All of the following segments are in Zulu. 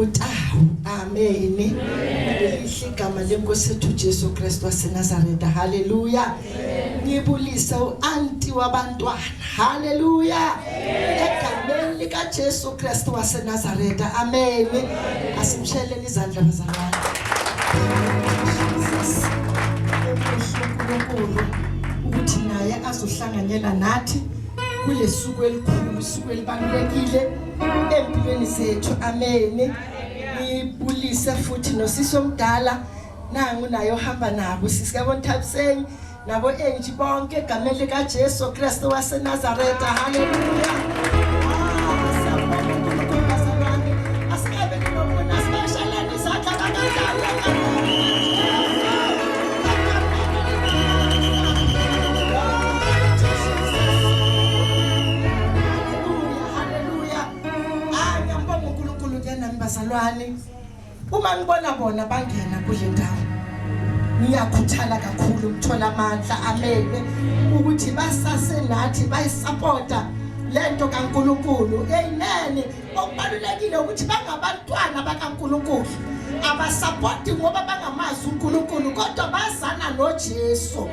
utawu. Amen. Igama lenkosi yethu Jesu Kristu waseNazaretha. Hallelujah. Ngibulisa uanti wabantwana. Hallelujah. Egameni lika Jesu Kristu waseNazaretha. Amen. Asimsheleni izandla bazalwane. uNkulunkulu ukuthi naye azohlanganyela nathi kulesuku elikhulu, isuku elibalulekile empilweni zethu. Amen. Ngibulise futhi nosisi omdala nangu naye ohamba nabo sisikabona Thabiseni nabo enji bonke egameni lika Jesu Kristu waseNazaretha. Hallelujah. Bazalwane, uma ngibona bona bangena kule ndawo ngiyakhuthala kakhulu ukuthola amandla. Amen. Ukuthi basase nathi bayisupporta lento kaNkulunkulu. Amen. Okubalulekile ukuthi bangabantwana bakaNkulunkulu, abasupporti ngoba bangamazi uNkulunkulu kodwa bazana noJesu.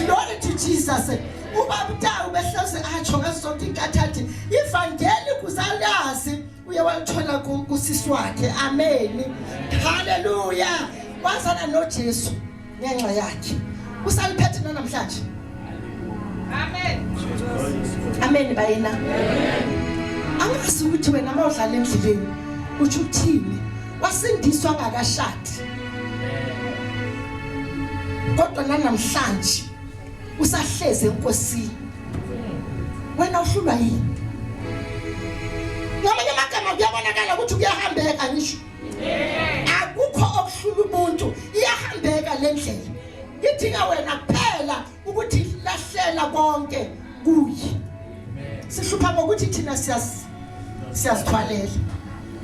Glory to Jesus. Ubaba uTawu behlose atsho ngesonto inkathathi ivangeli kuzalazi uye wathola kusisi wakhe. Amen. Hallelujah. Wazana noJesu ngenxa yakhe. Usaliphethe namhlanje. Amen. Amen bayina. Angazi ukuthi wena mawudlala endleleni uthi uthini? Wasindiswa ngakashadi. Kodwa namhlanje usahleze enkosini. Wena uhlulwa yini? Ngamanye amagama kuyabonakala ukuthi kuyahambeka ngisho. Akukho okuhlula umuntu, iyahambeka le ndlela. Idinga wena kuphela ukuthi lahlela konke kuye. Sihlupha ngokuthi thina siyazithwalela.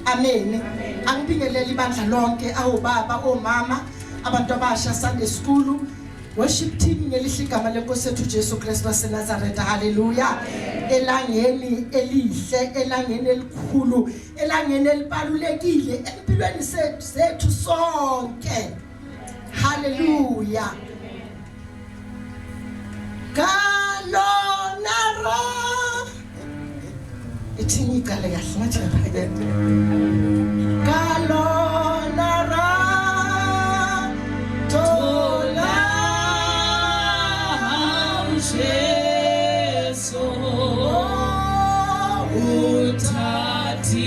Amen. Angibingelele ibandla lonke, awubaba, omama, abantu abasha Sunday school, worship team ngelihle igama lenkosi yethu Jesu Kristu waseNazaretha. Hallelujah. Elangeni elihle, elangeni elikhulu, elangeni elibalulekile empilweni zethu sonke. Hallelujah. Kalonara ithini igale kahle ngathi phakade. Kalonara tola Jesu utatile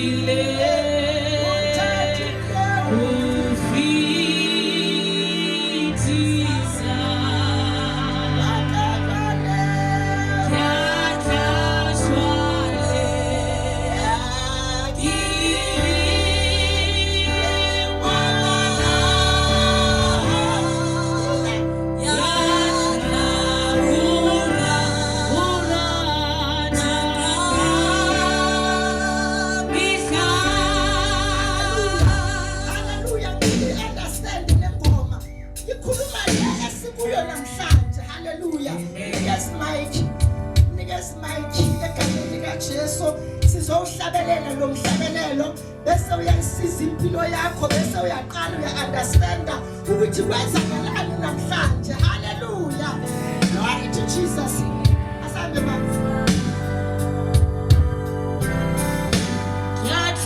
sizowuhlabelela lo mhlabelelo bese uyayisiza impilo yakho bese uyaqala uya-understanda ukuthi kwenzakalani namhlanje. Hallelujah. Glory to Jesus. Asambe manje. Yeah.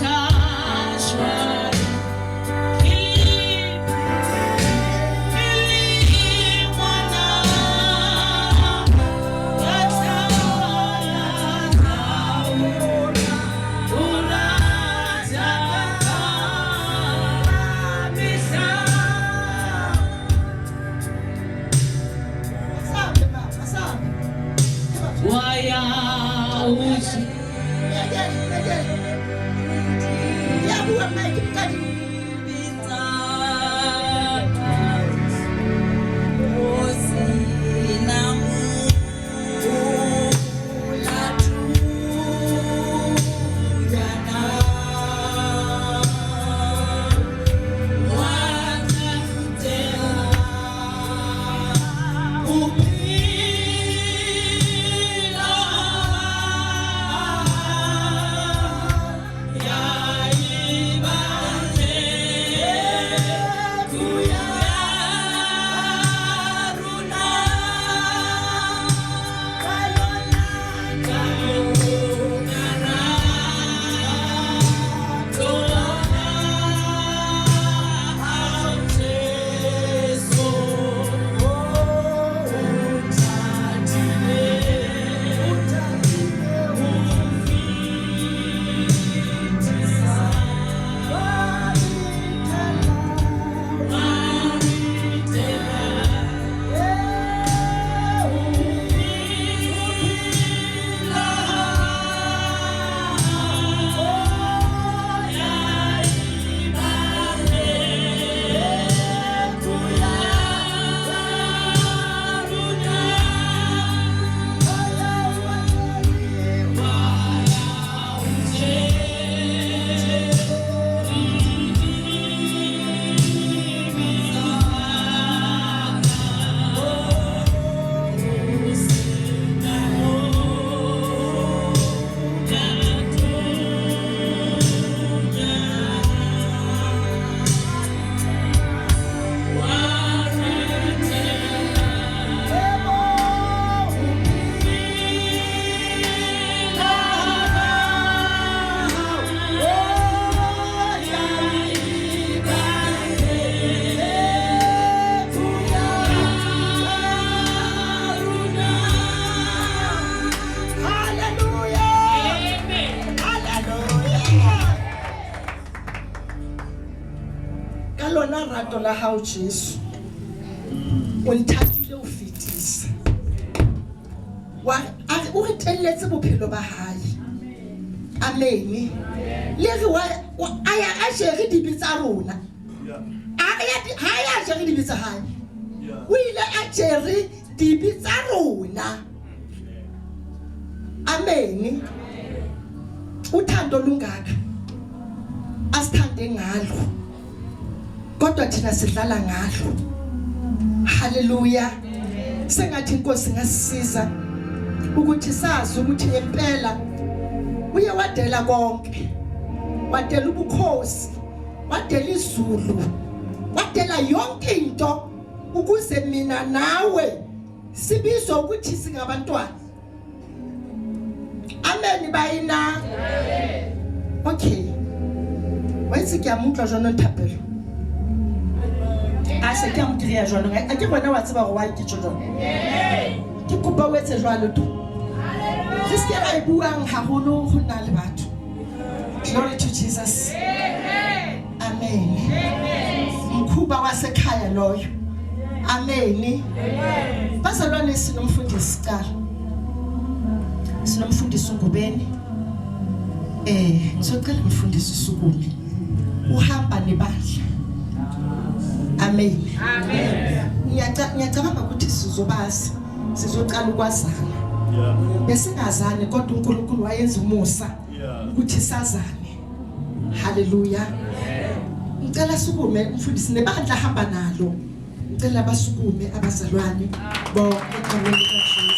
lona rato la hao Jesu o nthatile o fetisa wa o re telletse bophelo ba hae amen le re wa aya a jere dibitsa rona ha ya jere dibitsa hae o ile a jere dibitsa rona amen uthando lungaka asithande ngalo kodwa thina sidlala ngalo haleluya sengathi inkosi ngasisiza ukuthi sazi ukuthi impela uye wadela konke wadela ubukhosi wadela izulu wadela yonke into ukuze mina nawe sibizwe ukuthi singabantwana amen bayina okay wetsi ke amutla jona thapelo a se ke amutria jona a ke bona wa tseba go wa ke jona ke kopa wetse jwalo tu ke se ra e buang haholo go nna le batho glory to Jesus amen mkhuba wasekhaya loyo amen bazalwane sinomfundisi Cala sinomfundisi Ungubeni ngizocela umfundisi uSukumi uhamba nebandla amen ngiyacabanga ukuthi sizobazi sizoqala ukwazana besingazani kodwa uNkulunkulu wayenza umusa ukuthi sazane haleluya ngicela sukume umfundisi nebandla hamba nalo ngicela basukume abazalwane bonke egameni likaJesu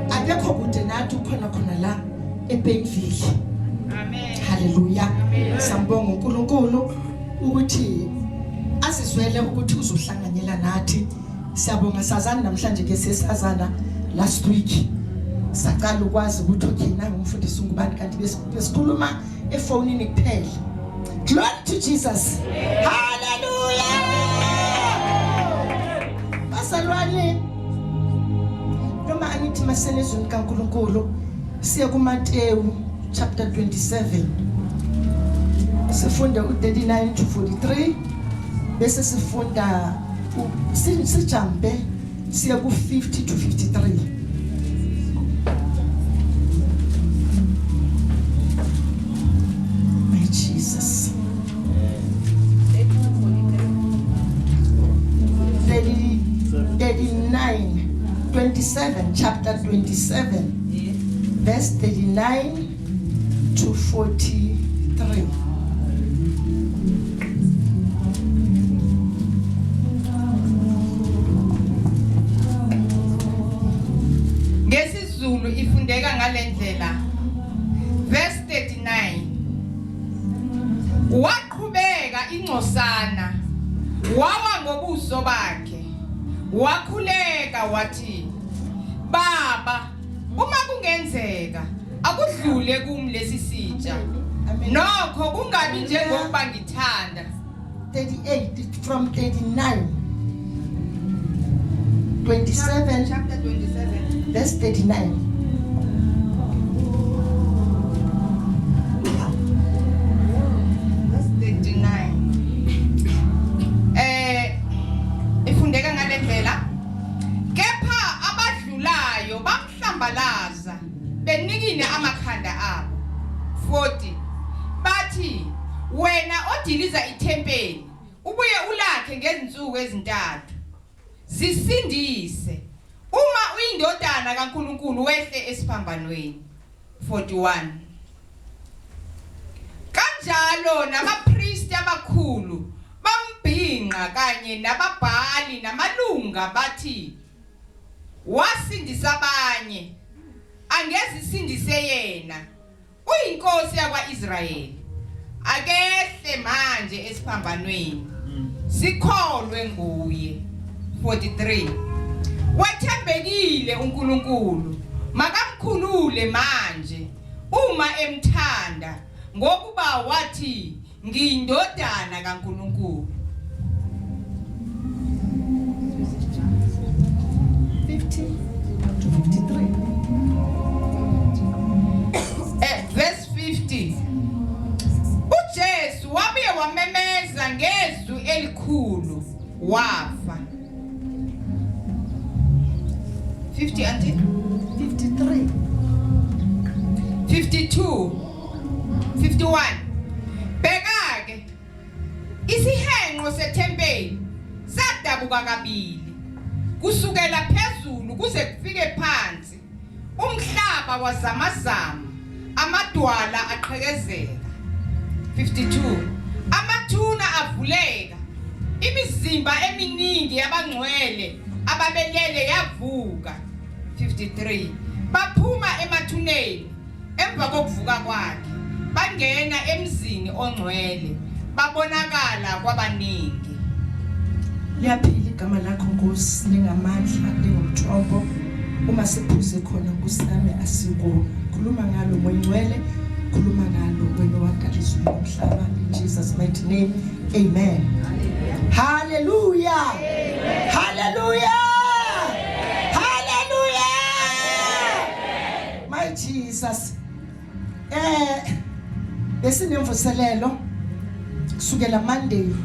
akekho kude nathi khona la eBenville amen haleluya sambonga uNkulunkulu ukuthi asizwele ukuthi uzohlanganyela nathi siyabonga sazana namhlanje ke sesazana last week saqala ukwazi ukuthi okina ngumfundisi Ungubani kanti besikhuluma efonini kuphela glory to Jesus haleluya basalwane noma angithi masenezweni kaNkulunkulu siya kuMateyu chapter 27 sifunda u39 to 43 bese sifunda sijampe siya ku50 to 53 my Jesus 27 chapter 27 verse 39 to 43 ngesizulu ifundeka ngalendlela verse 39 waqhubeka ingcosana wawa ngobuso bakhe wakhuleka wathi baba uma kungenzeka akudlule kimi lesi sitsha nokho kungabi njengokuba ngithanda 38 from 39 27 chapter 27 verse 39 ifundeka ngalendlela kepha abadlulayo bamhlambalaza benikine amakhanda abo 40 bathi wena odiliza ithempeli ubuye ulakhe ngezinsuku ezintathu zisindise uma uyindodana kaNkulunkulu wehle esphambanweni 41 kanjalo nabapriesti abakhulu bambhinqa kanye nababhali namalunga bathi wasindisa abanye angezisindise yena uyinkosi yakwaIsrayeli akehle manje esphambanweni sikholwe nguye 43 wathembekile uNkulunkulu makamkhulule manje uma emthanda ngokuba wathi ngiyindodana kaNkulunkulu 50 wafa. 50 until 53 52 51. Bheka ke isihenqo sethempeli sadabuka kabili kusukela phezulu kuze kufike phansi, umhlaba wazamazama, amadwala aqhekezeka. 52. Amathuna avuleka, imizimba eminingi yabangcwele ababelele yavuka. 53. Baphuma emathuneni emva kokuvuka kwakhe, bangena emzini ongcwele, babonakala kwabaningi. liyaphila igama lakho Nkosi, lingamandla lingumthombo. Uma siphuze khona Nkosi nami asiko khuluma ngalo moyingcwele, khuluma ngalo wena wadalisa umhlaba, in Jesus mighty name, amen. Hallelujah, hallelujah, hallelujah, my Jesus. Besinemvuselelo kusukela Monday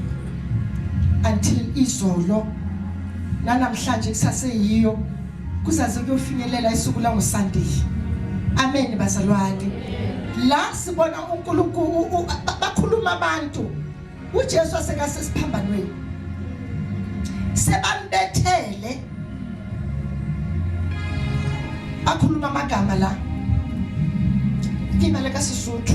until izolo, nanamhlanje kusaseyiyo, kuzaze kuyofinyelela isuku la ngoSunday. Amen bazalwane. La sibona uNkulunkulu bakhuluma abantu. uJesu asekase esphambanweni, sebambethele akhuluma amagama la kimele ka Sesotho.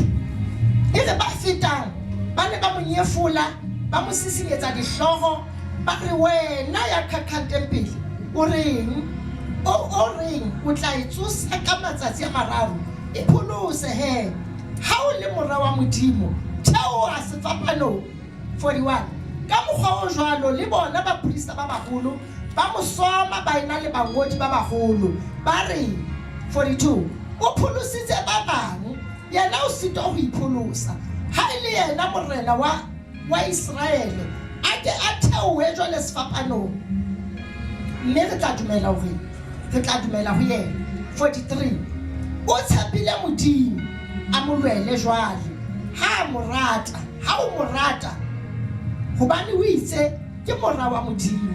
Ire ba fitang bane ba monyefula ba mosisinyetsa dihlogo ba re wena ya khakhatempele o reng o reng o tla itsosa ka matsatsi a mararo iphulose he ha o le mora wa modimo theo a sefapano. 41. Ka mokgwa o jwalo le bona ba prista ba bagolo ba mosoma ba ina le bangodi ba bagolo ba re. 42. O pholositse ba bang, yena o sitwa go ipholosa, ha ile yena morena wa Israele a ke a theowe jwale sefapanong, mme re tla dumela ho yena. 43. O tshepile modimo a mo lwele jwale, ha o morata hobane o itse ke mora wa modimo.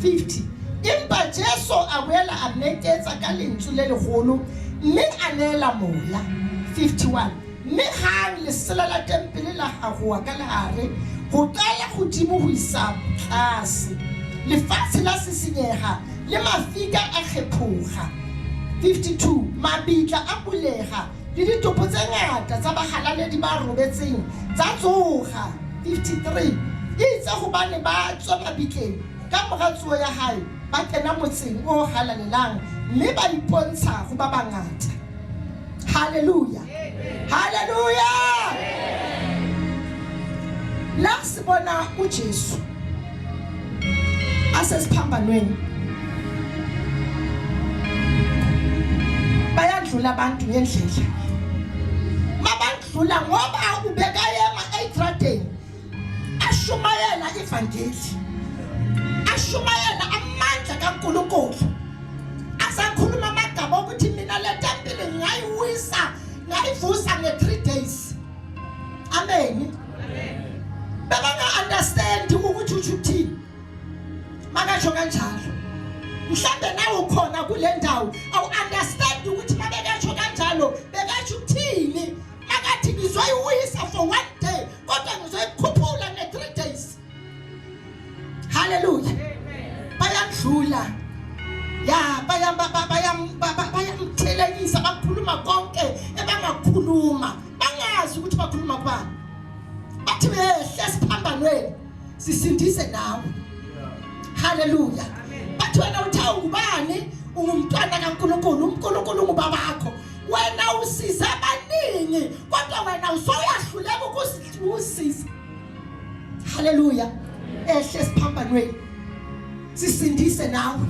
50. Empa Jesu a boela a neketsa ka lentswe le legolo, mme a neela moya. 51. Mme hang lesela la tempele la hagoa ka lehare, go qala godimo go isa tlase, lefatshe la sesenyega le mafika a kgephoga. 52. Mabitla a bulega le ditopo tse ngata tsa bahalaledi ba robetseng tsa tsoga. 53. Itse gobane ba tswa mabitleng ka moratsuo ya hae, ba kena motseng o halalelang, mme ba ipontsha go ba bangata. Hallelujah, hallelujah. La sibona uJesu asesphambanweni, bayadlula abantu ngendlela, mabandlula ngoba ubeka yema eitradeni ashumayela ivangeli, ashumayela amandla kaNkulunkulu, asakhuluma amagama ukuthi mina le tempele ngayivusa nge3 days. Amen. Baba understand ukuthi uthini makasho kanjalo, mhlambe nawe ukhona kule ndawo awu understand ukuthi mabekasho kanjalo bekasho ukuthini, akathi ngizoyiwisa for 1 day kodwa ngizoyikhuphula nge3 days. Hallelujah. Bayandlula ya bayamthelekisa, bakhuluma konke ebangakhuluma, bangazi ukuthi bakhuluma kubani. Bathi behle esiphambanweni sisindise nawe. Hallelujah. Bathi wena utha ungubani, ungumntwana kaNkulunkulu, uNkulunkulu ngubabakho, wena usiza abaningi kodwa wena usoyahluleka ukusiza. Hallelujah. Ehle esiphambanweni sisindise nawe.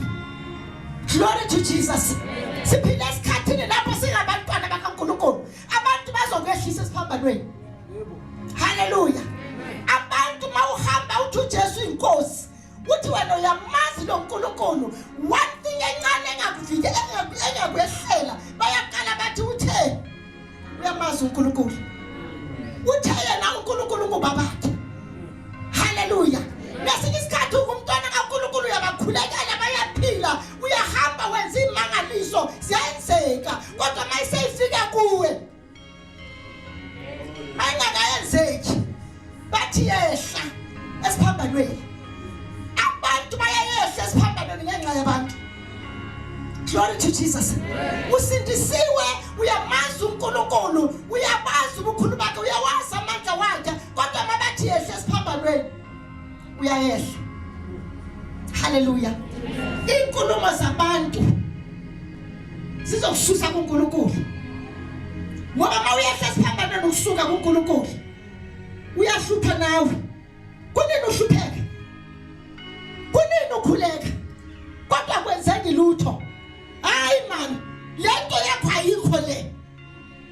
Glory to Jesus. Siphila esikhathini lapho singabantwana bakaNkulunkulu, abantu bazokwehlisa esiphambanweni. Hallelujah. Abantu mawuhamba uthi uJesu inkosi, uthi wena uyamazi lo uNkulunkulu, one thing encane engakuvike engakwehlela, bayaqala bathi uthe uyamazi uNkulunkulu, uthe yena uNkulunkulu ngubabakhe. Hallelujah. Ngesinye isikhathi lula uyahamba wenza imangaliso ziyenzeka kodwa mayiseyifika kuwe ayingakayenzeki bathi yehla esphambanweni abantu bayayehla esphambanweni ngenxa yabantu. Glory to Jesus. Usindisiwe uyamazi uNkulunkulu uyabazi ubukhulu bakhe uyawazi amandla wakhe kodwa mabathi yehla esphambanweni uyayehla. Hallelujah. Inkulumo zabantu sizokususa kuNkulunkulu. Ngoba mawuyehla esphambanweni ukusuka kuNkulunkulu uyahlupha nawe. Kunini uhlupheka? Kunini ukhuleka? Kodwa kwenzeki lutho. Hayi man, lento yakho ayikho le.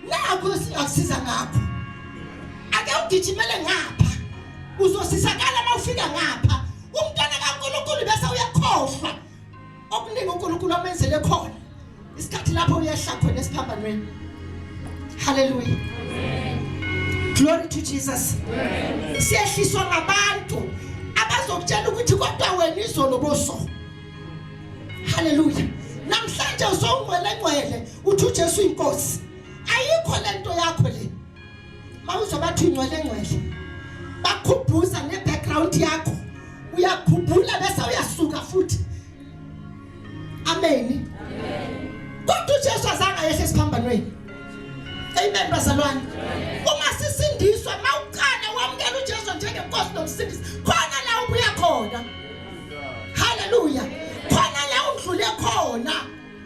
Nakho singakusiza ngapha. Ake ugijimele ngapha. Uzosizakala mawufika ngapha. Umntwana kaNkulunkulu bese uyakhohlwa. Okuningi uNkulunkulu amenzele khona. Isikhathi lapho uyehla khona esphambanweni. Hallelujah. Glory to Jesus. Siyehliswa ngabantu abazokutshela ukuthi kodwa wena izolo boso. Hallelujah. Namhlanje uzongwele uthi uJesu inkosi. Ayikho lento yakho le. Mawuzobathi ingwele. Bakhuphuza ne-background yakho. Uyakhuphula bese uyasuka futhi. Amen. Kodwa uJesu azange ayehla esphambanweni. Amen bazalwane. Uma sisindiswa mawuqala wamukela uJesu njengenkosi nomsindisi khona la ubuya khona. Hallelujah. Khona la udlule khona.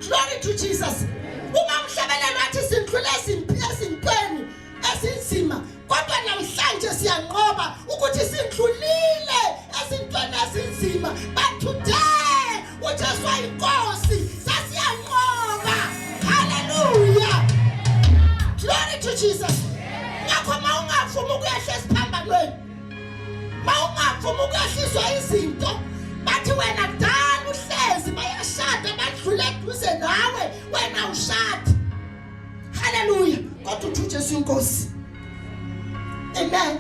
Glory to Jesus. Uma umhlabelelo wathi sindlule ezintweni ezinzima kodwa namhlanje siyanqoba ukuthi sindlulile ezintweni ezinzima. But today uJesu ayinkosi sasiyanqoba. Hallelujah. Glory to Jesus. Ngakho mawungavuma ukuyehla esphambanweni. Mawungavuma ukuyehliswa izinto. Bathi wena dala uhlezi bayashada badlule duze nawe wena ushada. Hallelujah. Kodwa uthi uJesu inkosi. Amen.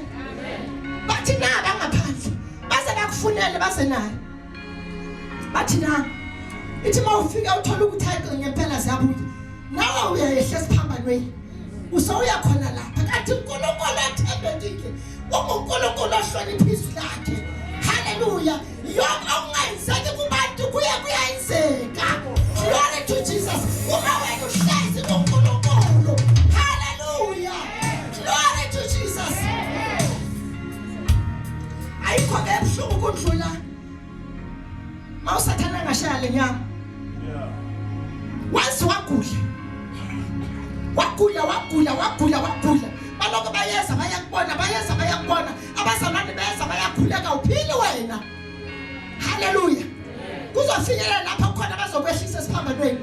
Bathi naba ngaphandle base bakufunele base naye. Bathi na ithi mawufika uthola ukuthi hayi ngempela ziyabuya. Nawe uyayehla esphambanweni. Usoya khona lapha kanti uNkulunkulu athembekile. UNkulunkulu ohlonipha izwi lakhe. Hallelujah. Yonke okungayenzeki kubantu kuyenzeka. Glory to Jesus. Uma wena uhlezi kuNkulunkulu. Hallelujah. Glory to Jesus. Ayikho ke ebuhlungu kudlula. Mawusathana ngashaya lenyama. Wazi wagula. Baloko bayeza bayakubona. Abazalwane beza bayakhuleka uphili wena. Hallelujah. Kuzofinyelela lapha khona bazokwehlisa esphambanweni.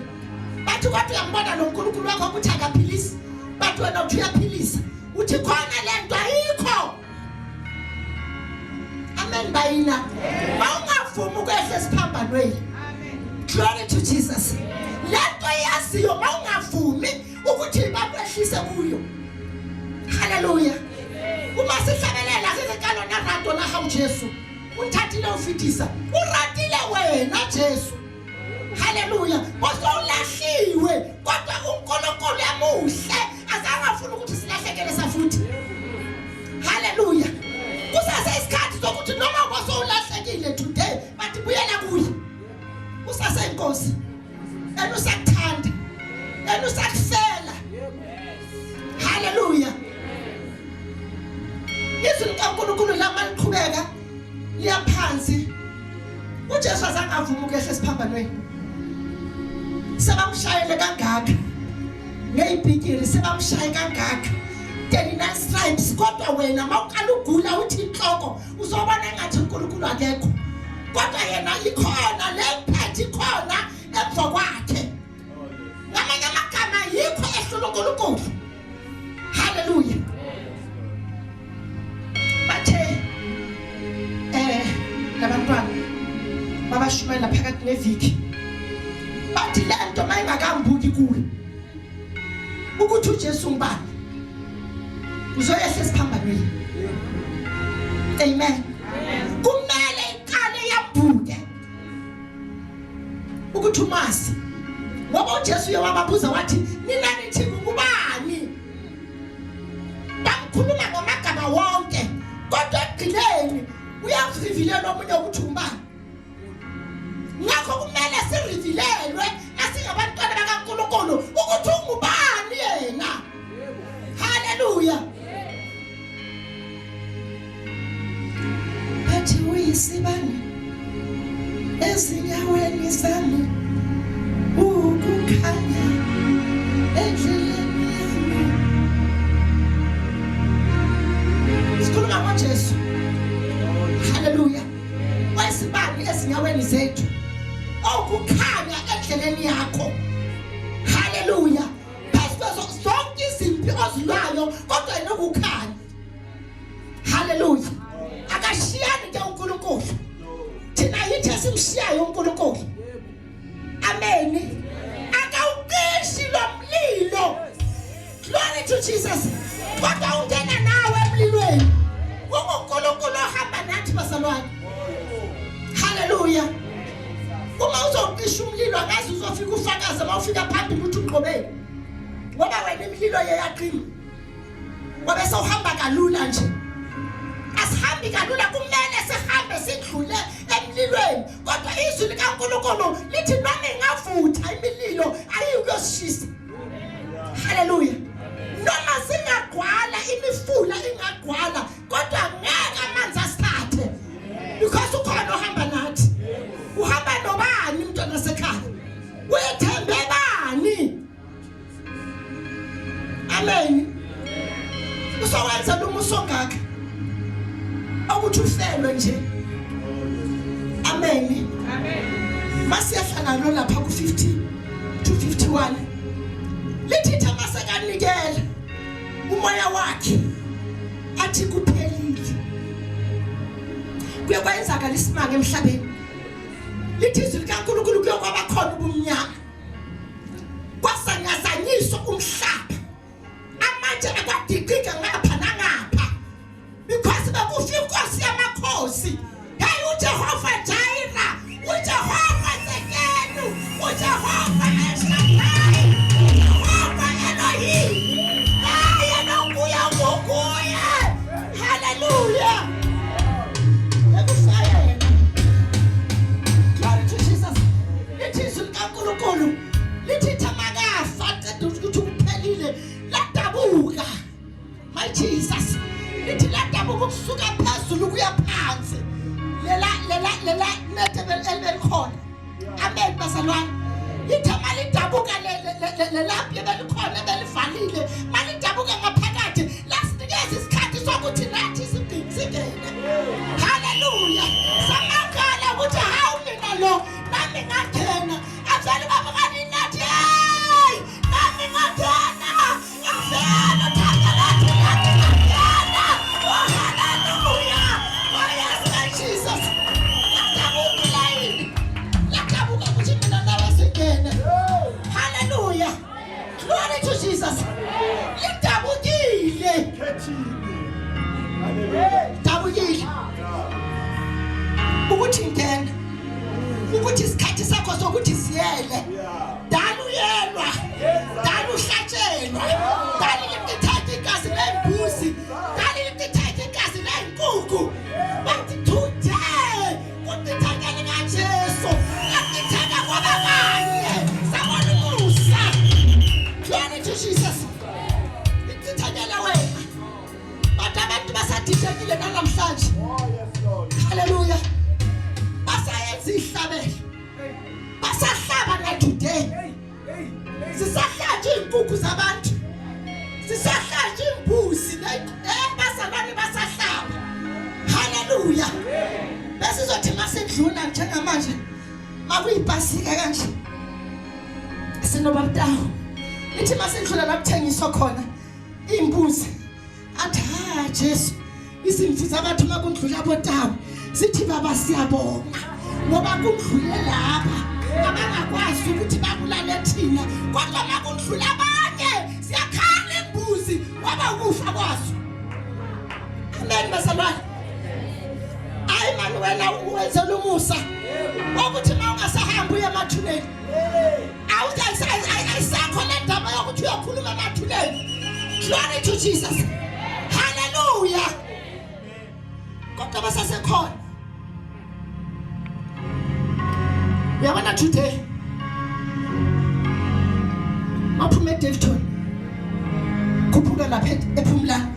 Bathi kodwa uyambona lo uNkulunkulu wakho ukuthi akaphilisi. Bathi wena uthi uyaphilisa. Uthi khona lento ayikho. Amen bayina. Mawungavumi ukwehla esphambanweni. Glory to Jesus. Lento yaziyo mawungavumi ukuthi bakwehlise kuyo. Hallelujah. Uma sihlabelela sizekalo narato la ha uJesu. Uthathile ufitisa. Uratile wena Jesu. Hallelujah. Bosowulahliwe kodwa uNkulunkulu yamuhle azangafuna ukuthi silahlekele safuthi. Hallelujah. Kusase isikhathi sokuthi noma bosowulahlekile today bathi buyela kuye. Kusase inkosi. Enusakuthanda. Enusakufela. Hallelujah. Izwi likaNkulunkulu lamaliqhubeka liyaphansi. uJesu azangavuma ukwehla esphambanweni. Sebamshayele kangaka. Ngeyibhikiri sebamshaye kangaka. 39 stripes kodwa wena mawuqala ugula uthi inhloko uzobona ngathi uNkulunkulu akekho. Kodwa yena ikhona lemphethe ikhona emva kwakhe. Ngamanye amagama yikho ehlula uNkulunkulu. Hallelujah. Bathe labantwana babashumela phakathi neviki. Bathi lento mayingakambuki kuwe. Ukuthi uJesu ngubani? Uzoyehla esphambanweni. Amen. Kumele iqale yambuke. ukuthi umazi ngoba uJesu uyawababuza wathi nina nithi ngubani bakhuluma ngamagama wonke kodwa ekugcineni uyamrivilela omunye ukuthi umbani ngakho kumele sirivilelwe asingabantwana bakaNkulunkulu ukuthi ungubani yena haleluya bathi uyisibani ezinyaweni zami ukukhanya endleleni yami sikhuluma ngoJesu haleluya wayisibani ezinyaweni zethu ukukhanya endleleni yakho haleluya phakathi zonke izimpi ozilwayo kodwa inokukhanya haleluya akashiyani ke uNkulunkulu thina yithi simshiyayo uNkulunkulu amen akawuqishi lo mlilo glory to Jesus kodwa ungena nawe emlilweni uNkulunkulu ohamba nathi bazalwane haleluya uma uzoqisha umlilo ngazi uzofika ufakaze mawufika phambili uthi uqhobeni ngoba wena imililo yeyaqina ngoba sewuhamba kalula nje asihambi kalula kumele sihambe sidlule emlilweni kodwa izwi likaNkulunkulu lithi noma ingavutha imililo ayikuyosishisa haleluya noma singagqwala imifula ingagqwala kodwa ngeke amanzi asithathe because ukhona ohamba nathi uhamba nobani umntwana wasekhaya uyethembe bani amen usowenza lo musongaka ukuthi ufelwe nje amen masiyahlala lo lapha ku 50 to 51 lithi thamasa kanikela umoya wakhe athi kuphelile kuyakwenzakala isimanga emhlabeni lithi izwi likaNkulunkulu kuyokwaba khona ubumnyama kwasanyazanyiswa umhlaba amanje akwadikika ngapha nangapha because bekufika inkosi yamakhosi hey uJehova Jaira uJehova Sekenu uJehova Eshaddai uJehova Elohim yena nokuya ngokuya haleluya ekufaya yena glory to Jesus lithi izwi likaNkulunkulu lithi thamakafa qeda ukuthi kuphelile ladabuka my Jesus lithi ladabuka ukusuka phezulu kuya phansi lela netebel elikhona amen bazalwane lithi malidabuka lelaphi belikhona belivalile malidabuka ngaphakathi lasinikeza isikhathi sokuthi nathi singene haleluya samakhala ukuthi hawu mina lo nami ngangena avele baba kani nathi hey nami ngangena ngavela thanda lathi ngangena haleluya yes Jesus ladabuka yini ladabuka ukuthi mina nawe singene haleluya glory to Jesus lidabukile dabukile ukuthi ngena ukuthi isikhathi sakho sokuthi siyele dala uyelwa dala uhlatshelwa dala lithatha igazi lembuzi dala lithatha igazi lenkukhu bathi today utithakele ngaJesu utithaka kwabanye sabona umusa glory to Jesus utithakele wena bathi abantu basadithekile namhlanje haleluya basayenza ihlabelo basahlaba na today sisahlaje inkukhu zabantu sisahlaje imbuzi bazalwane basahlaba haleluya besizothi masedlula njengamanje makuyipasika kanje sinobabtawo lithi masedlula laputhengiswa khona imbuzi athi ha Jesu izimvu zabantu makundlula botawo sithi baba siyabonga ngoba kundlule lapha abangakwazi ukuthi babulale thina kodwa makundlula abanye siyakhala imbuzi waba ukufa kwazo amen bazalwane ayi mani wena uwenza umusa ukuthi mawungasahamba uye emathuneni ayisakho le ndaba yokuthi uyakhuluma emathuneni. Glory to Jesus. Hallelujah. Kodwa basasekhona. Uyabona today maphume eDelton kuphuka lapha ePhumlani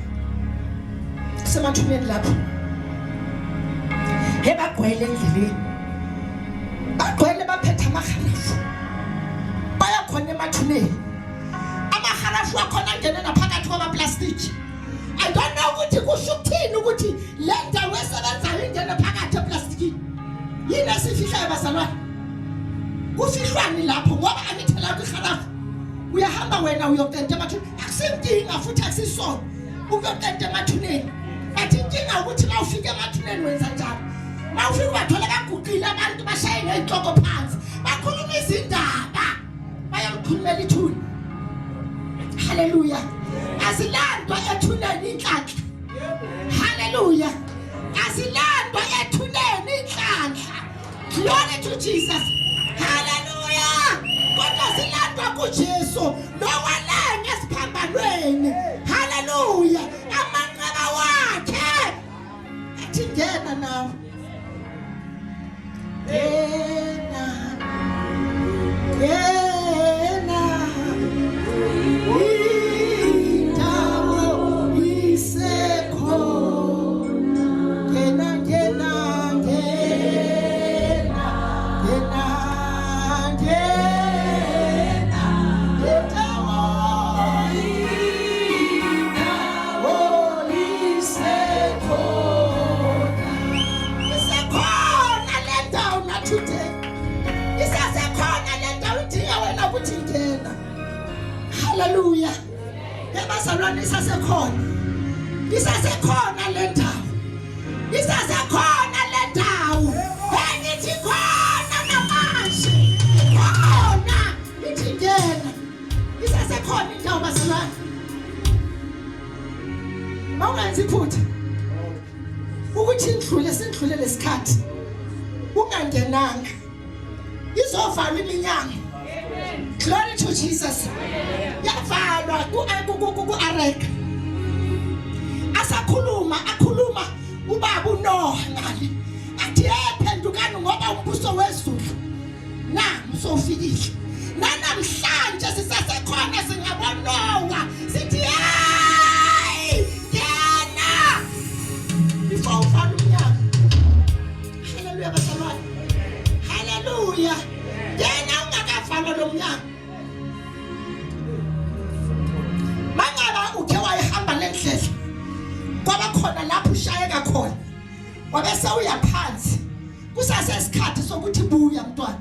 semathuneni lapho hebagwele endleleni bagwele baphethe amaharafu bayakhona emathuneni amaharafu akhona ngene naphakathi kwamaplastiki. I don't know ukuthi kusho ukuthini ukuthi le ndawo esebenzayo ingene phakathi eplastikini yini esifihlayo bazalwane. Kufihlwani lapho ngoba angithela kwiharafu uyahamba wena uyokenta emathuneni akusinkinga futhi akusisono ukuyokenta emathuneni. Athi inkinga ukuthi la ufika emathuneni wenza njalo. Mawufika bathola baguqile abantu bashaye ngezihloko phansi bakhuluma izindaba bayakhulumela ithuni. Hallelujah. Asilandwa ethuneni inhlanhla. Hallelujah. Asilandwa ethuneni inhlanhla. Glory to Jesus. Hallelujah. Kodwa silandwa kuJesu nowalenga esphambanweni. Hallelujah. Amanqaba wakhe athi ngena nawe. Hallelujah. Yabazalwane isasekhona. Isasekhona le ndawo. Isasekhona le ndawo. Engithi khona namanje. Khona ithi ngena. Isasekhona indawo bazalwane. Mawungenzi iphutha. Ukuthi sindlule lesikhathi. Ungangenanga. Izovala iminyaka. Glory to Jesus. Yavalwa ku-Areka. Akhuluma ubaba uNoha ngale. Athi phendukani ngoba umbuso wezulu nami usofikile. Namhlanje sisasekhona singabona Noah. Sithi hey! Yana! Before uvala umnyaka. Hallelujah bazalwane. Hallelujah. Yana ungakavala lo mnyaka. Mangaba ukhe wayihamba lendlela kwaba khona lapho ushayeka khona wabe sewuya phansi kusasesikhathi sokuthi buya mntwana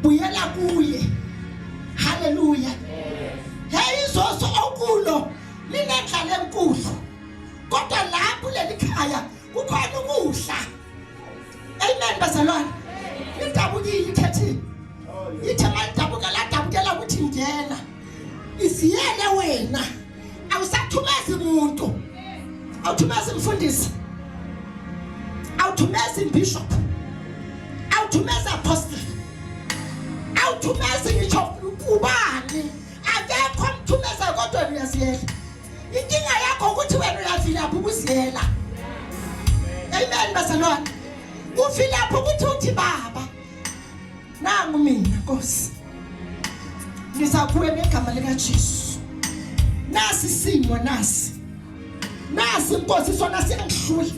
buyela kuye. Hallelujah. Hey izoso okulo linendlela enkulu kodwa lapho lelikhaya kukhona ukudla. Amen bazalwane. Idabukile ikhethi ithe malidabuka la dabukela ukuthi ngena isiyele wena awusathumezi umuntu awuthumezi umfundisi awuthumezi bishop awuthumezi apostle awuthumezi ngisho ubani akekho umthumeza kodwa uyasiyela. Inkinga yakho ukuthi wena uyafila ukuziyela. Amen bazalwane. Ufila ukuthi uthi baba nangu mina Nkosi ngizakuwe ngegama lika Jesu. Nasi simo nasi Nkosi sona siyangihlula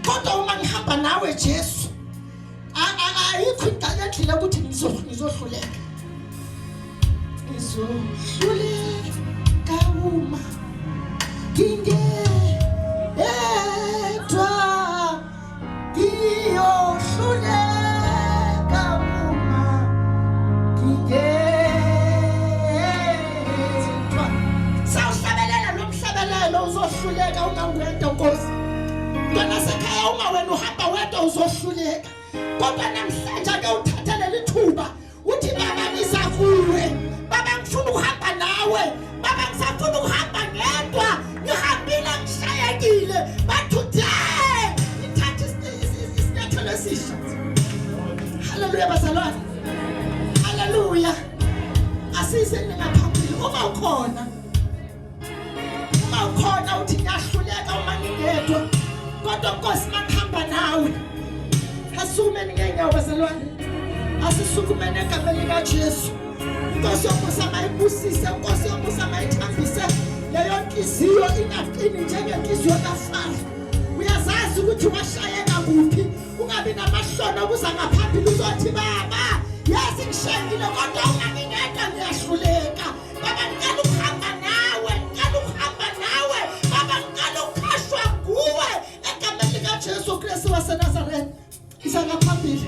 kodwa uma ngihamba nawe Jesu ayikho indlela endlela ukuthi ngizohluleka uma edwa iyohluleka uma sawuhlabelela lo mhlabelelo uzohluleka uma ngwedwa Nkosi. Ntwana sekhaya uma wena uhamba wedwa uzohluleka kodwa namhlanje ake uthathe leli thuba uthi baba ngizakuwe baba ngifuna ukuhamba nawe baba ngisafuna ukuhamba ngedwa ngihambile ngishayekile but today ngithatha haleluya bazalwane, haleluya. Asise ningaphambili uma ukhona uthi ngiyahluleka uma ngingedwa, kodwa Nkosi makuhamba nawe. Asumeni ngenyawo bazalwane, asisukumene egameni likaJesu. Inkosi yomusa mayibusise, Inkosi yomusa mayithambise leyo nhliziyo ingaqini njengenhliziyo kaFaro. Uyazazi ukuthi washayeka kuphi, ungabi namahloni okuza ngaphambili uzothi baba yazi ngishayile kodwa ungangingeda ngiyahluleka. Baba ngicela ukuhamba nawe, ngicela ukuhamba nawe. Baba ngicela ukukhashwa kuwe egameni likaJesu Kristu waseNazaretha. Isa ngaphambili.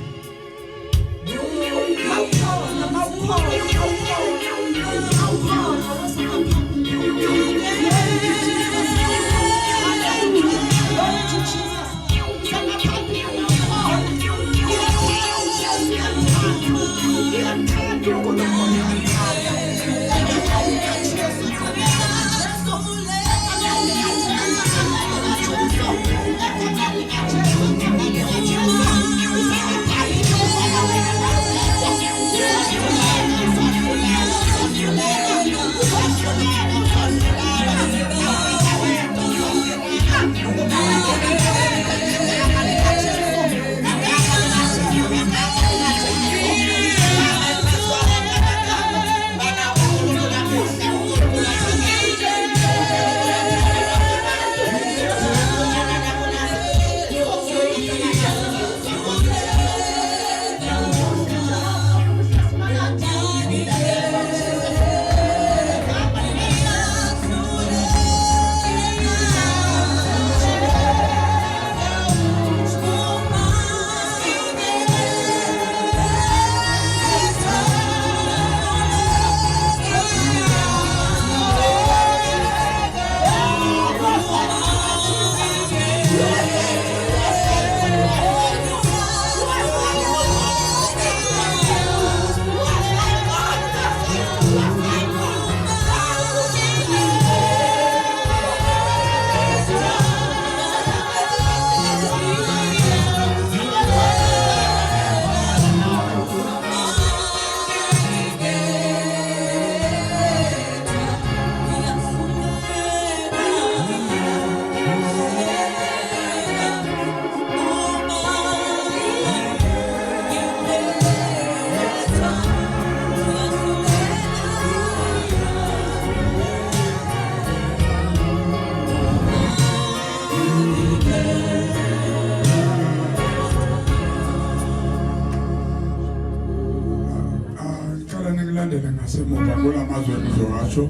Ngasemuva kulamazwe ngizowasho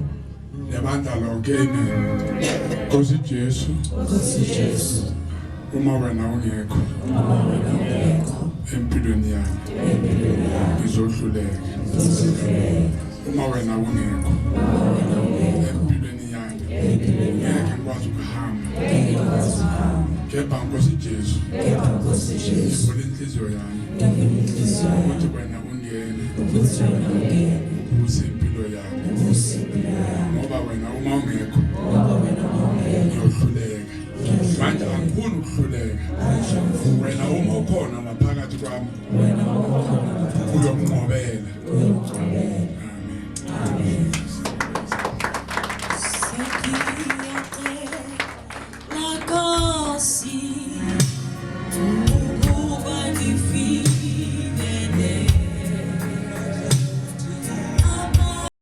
lebandla lonke Nkosi Jesu, uma wena ungekho empilweni yami ngizohluleka. Uma wena ungekho empilweni yami ngeke ngikwazi ukuhamba. Kepha Nkosi Jesu ngivula inhliziyo yami ukuthi wena ungene usempilo yami, ngoba wena uma ungekho ngiyohluleka. Manje angifuni ukuhluleka. Wena uma ukhona ngaphakathi kwami uyokunqobela.